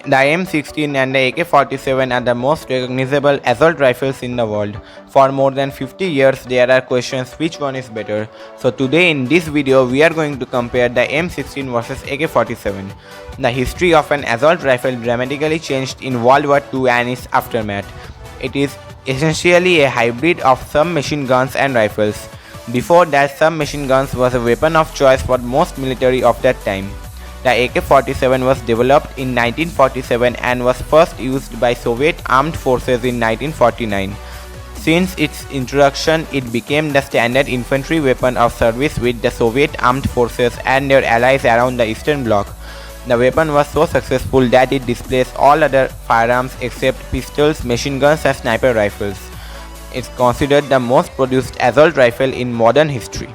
The M16 and the AK-47 are the most recognizable assault rifles in the world. For more than 50 years there are questions which one is better. So today in this video we are going to compare the M16 versus AK-47. The history of an assault rifle dramatically changed in World War II and its aftermath. It is essentially a hybrid of submachine guns and rifles. Before that, submachine guns was a weapon of choice for most military of that time. The AK-47 was developed in 1947 and was first used by Soviet armed forces in 1949. Since its introduction, it became the standard infantry weapon of service with the Soviet armed forces and their allies around the Eastern Bloc. The weapon was so successful that it displaced all other firearms except pistols, machine guns and sniper rifles. It's considered the most produced assault rifle in modern history.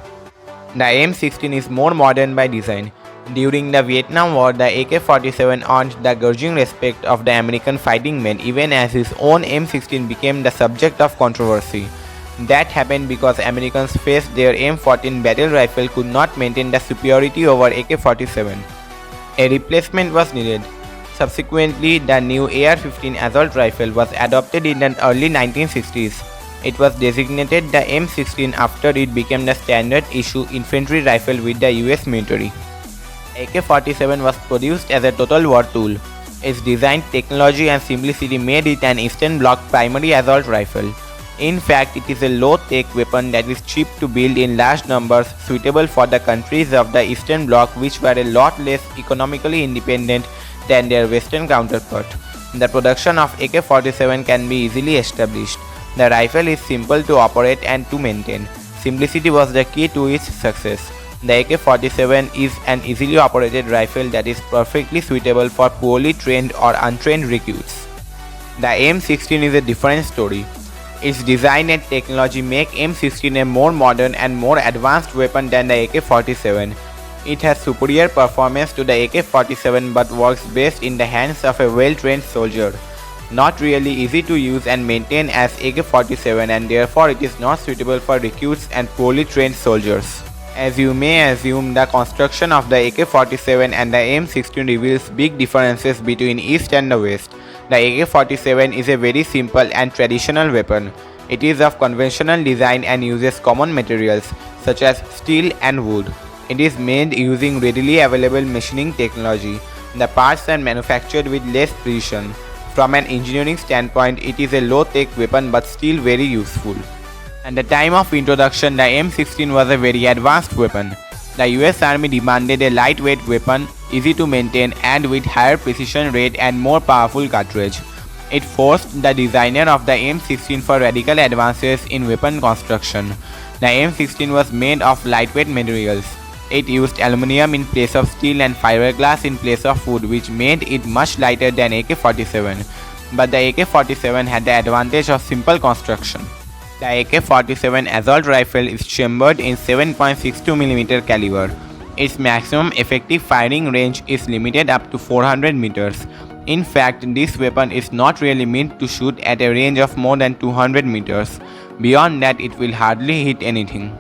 The M16 is more modern by design. During the Vietnam War, the AK-47 earned the grudging respect of the American fighting men even as his own M16 became the subject of controversy. That happened because Americans faced their M14 battle rifle could not maintain the superiority over AK-47. A replacement was needed. Subsequently, the new AR-15 assault rifle was adopted in the early 1960s. It was designated the M16 after it became the standard issue infantry rifle with the US military. AK-47 was produced as a total war tool. Its design, technology and simplicity made it an Eastern Bloc primary assault rifle. In fact, it is a low-tech weapon that is cheap to build in large numbers, suitable for the countries of the Eastern Bloc which were a lot less economically independent than their Western counterpart. The production of AK-47 can be easily established. The rifle is simple to operate and to maintain. Simplicity was the key to its success. The AK-47 is an easily operated rifle that is perfectly suitable for poorly trained or untrained recruits. The M16 is a different story. Its design and technology make M16 a more modern and more advanced weapon than the AK-47. It has superior performance to the AK-47 but works best in the hands of a well-trained soldier. Not really easy to use and maintain as AK-47 and therefore it is not suitable for recruits and poorly trained soldiers. As you may assume, the construction of the AK-47 and the M16 reveals big differences between East and the West. The AK-47 is a very simple and traditional weapon. It is of conventional design and uses common materials such as steel and wood. It is made using readily available machining technology. The parts are manufactured with less precision. From an engineering standpoint, it is a low-tech weapon but still very useful. At the time of introduction, the M16 was a very advanced weapon. The US Army demanded a lightweight weapon, easy to maintain and with higher precision rate and more powerful cartridge. It forced the designer of the M16 for radical advances in weapon construction. The M16 was made of lightweight materials. It used aluminum in place of steel and fiberglass in place of wood, which made it much lighter than AK-47. But the AK-47 had the advantage of simple construction. The AK-47 assault rifle is chambered in 7.62mm caliber. Its maximum effective firing range is limited up to 400 meters. In fact, this weapon is not really meant to shoot at a range of more than 200 meters. Beyond that, it will hardly hit anything.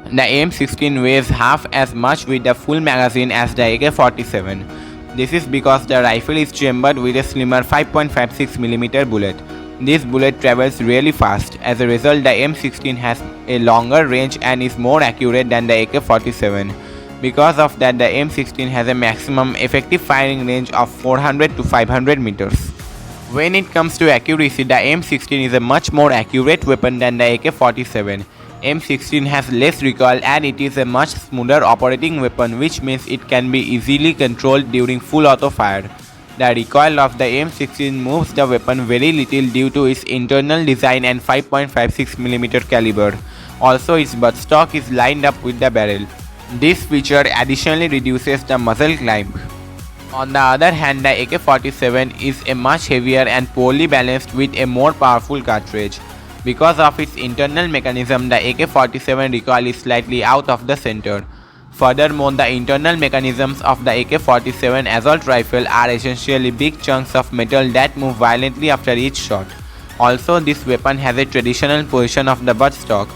The M16 weighs half as much with a full magazine as the AK-47. This is because the rifle is chambered with a slimmer 5.56mm bullet. This bullet travels really fast. As a result, the M16 has a longer range and is more accurate than the AK-47. Because of that, the M16 has a maximum effective firing range of 400 to 500 meters. When it comes to accuracy, the M16 is a much more accurate weapon than the AK-47. M16 has less recoil and it is a much smoother operating weapon, which means it can be easily controlled during full auto fire. The recoil of the M16 moves the weapon very little due to its internal design and 5.56mm caliber. Also, its buttstock is lined up with the barrel. This feature additionally reduces the muzzle climb. On the other hand, the AK-47 is a much heavier and poorly balanced with a more powerful cartridge. Because of its internal mechanism, the AK-47 recoil is slightly out of the center. Furthermore, the internal mechanisms of the AK-47 assault rifle are essentially big chunks of metal that move violently after each shot. Also, this weapon has a traditional position of the buttstock.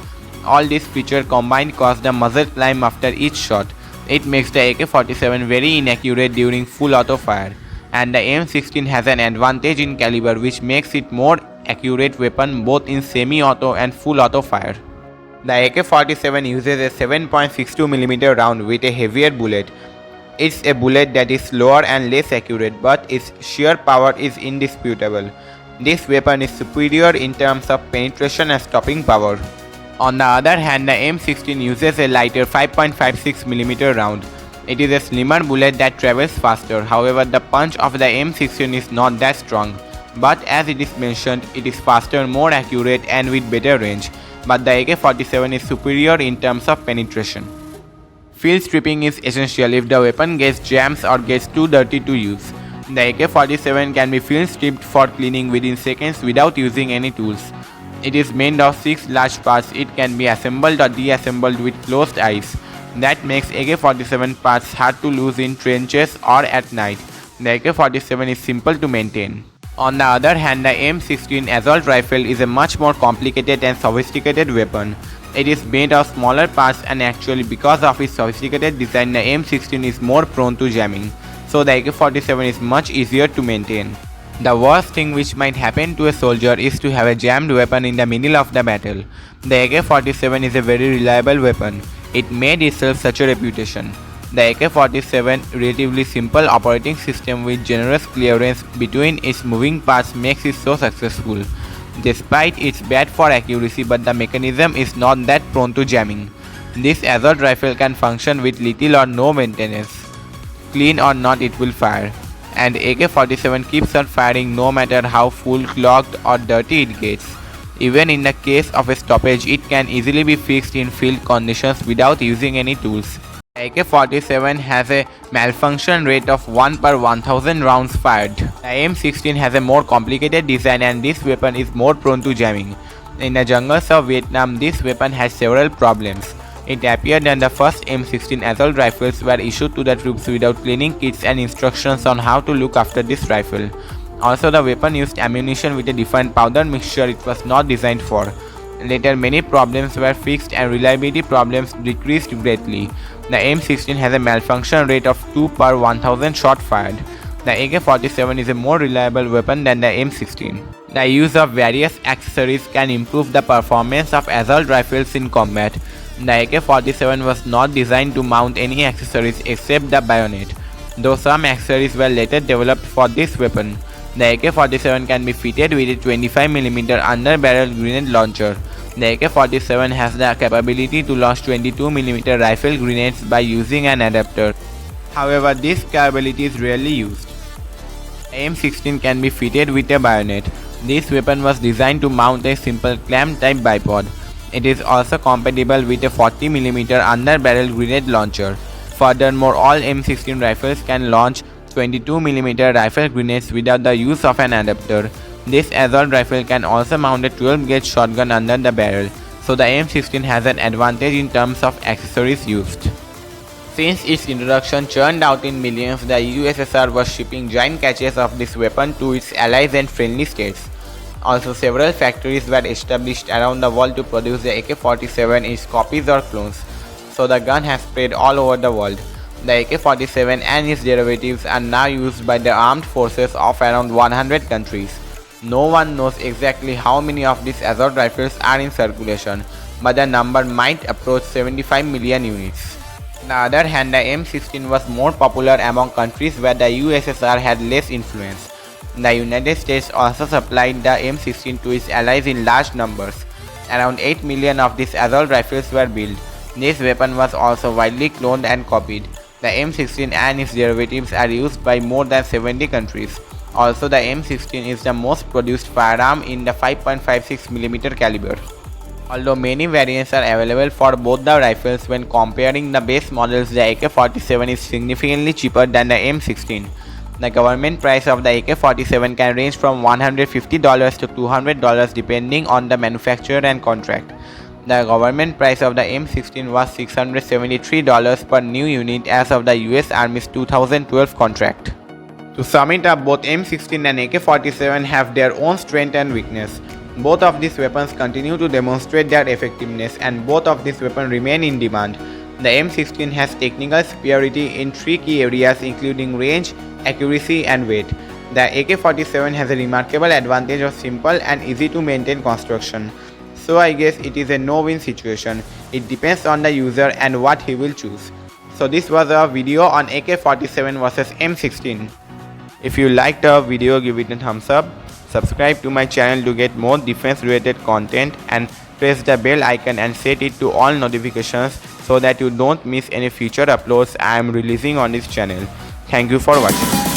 All these features combined cause the muzzle climb after each shot. It makes the AK-47 very inaccurate during full auto fire. and the M16 has an advantage in caliber which makes it more accurate weapon both in semi-auto and full auto fire. The AK-47 uses a 7.62mm round with a heavier bullet. It's a bullet that is slower and less accurate, but its sheer power is indisputable. This weapon is superior in terms of penetration and stopping power. On the other hand, the M16 uses a lighter 5.56mm round. It is a slimmer bullet that travels faster. However, the punch of the M16 is not that strong. But as it is mentioned, it is faster, more accurate and with better range. But the AK-47 is superior in terms of penetration. Field stripping is essential if the weapon gets jams or gets too dirty to use. The AK-47 can be field stripped for cleaning within seconds without using any tools. It is made of 6 large parts. It can be assembled or deassembled with closed eyes. That makes AK-47 parts hard to lose in trenches or at night. The AK-47 is simple to maintain. On the other hand, the M16 assault rifle is a much more complicated and sophisticated weapon. It is made of smaller parts and actually because of its sophisticated design, the M16 is more prone to jamming. So the AK-47 is much easier to maintain. The worst thing which might happen to a soldier is to have a jammed weapon in the middle of the battle. The AK-47 is a very reliable weapon. It made itself such a reputation. The AK-47 relatively simple operating system with generous clearance between its moving parts makes it so successful. Despite it's bad for accuracy, but the mechanism is not that prone to jamming. This assault rifle can function with little or no maintenance. Clean or not, it will fire. And AK-47 keeps on firing no matter how full, clogged or dirty it gets. Even in the case of a stoppage, it can easily be fixed in field conditions without using any tools. AK-47 has a malfunction rate of 1 per 1000 rounds fired. The M16 has a more complicated design and this weapon is more prone to jamming. In the jungles of Vietnam, this weapon has several problems. It appeared that the first M16 assault rifles were issued to the troops without cleaning kits and instructions on how to look after this rifle. Also, the weapon used ammunition with a defined powder mixture it was not designed for. Later, many problems were fixed and reliability problems decreased greatly. The M16 has a malfunction rate of 2 per 1000 shot fired. The AK-47 is a more reliable weapon than the M16. The use of various accessories can improve the performance of assault rifles in combat. The AK-47 was not designed to mount any accessories except the bayonet, though some accessories were later developed for this weapon. The AK-47 can be fitted with a 25mm under-barrel grenade launcher. The AK-47 has the capability to launch 22mm rifle grenades by using an adapter. However, this capability is rarely used. The M16 can be fitted with a bayonet. This weapon was designed to mount a simple clamp-type bipod. It is also compatible with a 40mm under-barrel grenade launcher. Furthermore, all M16 rifles can launch 22mm rifle grenades without the use of an adapter. This assault rifle can also mount a 12-gauge shotgun under the barrel, so the M16 has an advantage in terms of accessories used. Since its introduction churned out in millions, the USSR was shipping giant caches of this weapon to its allies and friendly states. Also, several factories were established around the world to produce the AK-47 in its copies or clones, so the gun has spread all over the world. The AK-47 and its derivatives are now used by the armed forces of around 100 countries. No one knows exactly how many of these assault rifles are in circulation, but the number might approach 75 million units. On the other hand, the M16 was more popular among countries where the USSR had less influence. The United States also supplied the M16 to its allies in large numbers. Around 8 million of these assault rifles were built. This weapon was also widely cloned and copied. The M16 and its derivatives are used by more than 70 countries. Also, the M16 is the most produced firearm in the 5.56mm caliber. Although many variants are available for both the rifles, when comparing the base models, the AK-47 is significantly cheaper than the M16. The government price of the AK-47 can range from $150 to $200 depending on the manufacturer and contract. The government price of the M16 was $673 per new unit as of the US Army's 2012 contract. To sum it up, both M16 and AK-47 have their own strength and weakness. Both of these weapons continue to demonstrate their effectiveness and both of these weapons remain in demand. The M16 has technical superiority in 3 key areas including range, accuracy and weight. The AK-47 has a remarkable advantage of simple and easy to maintain construction. So I guess it is a no-win situation. It depends on the user and what he will choose. So this was a video on AK-47 versus M16. If you liked our video, give it a thumbs up. Subscribe to my channel to get more defense related content and press the bell icon and set it to all notifications so that you don't miss any future uploads I am releasing on this channel. Thank you for watching.